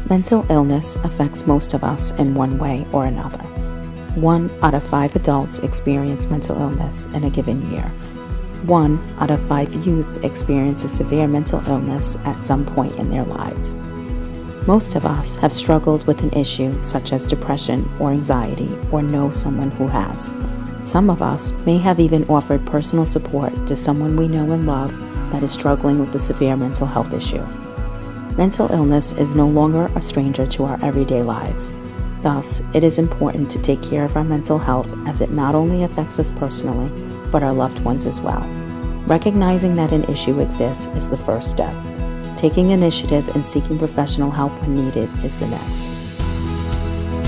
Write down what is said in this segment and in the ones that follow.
Mental illness affects most of us in one way or another. 1 out of 5 adults experience mental illness in a given year. 1 out of 5 youth experience a severe mental illness at some point in their lives. Most of us have struggled with an issue such as depression or anxiety or know someone who has. Some of us may have even offered personal support to someone we know and love that is struggling with a severe mental health issue. Mental illness is no longer a stranger to our everyday lives. Thus, it is important to take care of our mental health as it not only affects us personally, but our loved ones as well. Recognizing that an issue exists is the first step. Taking initiative and seeking professional help when needed is the next.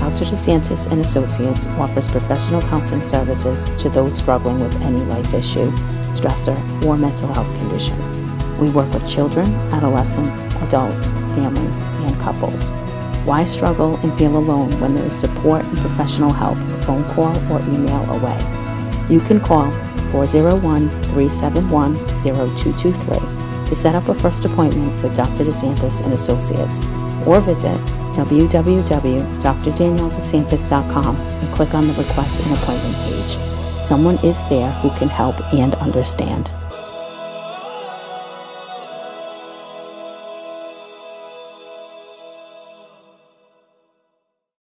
Dr. DeSantis and Associates offers professional counseling services to those struggling with any life issue, stressor, or mental health condition. We work with children, adolescents, adults, families, and couples. Why struggle and feel alone when there is support and professional help a phone call or email away? You can call 401-371-0223 to set up a first appointment with Dr. DeSantis and Associates, or visit www.drdanielledesantis.com and click on the Request an Appointment page. Someone is there who can help and understand.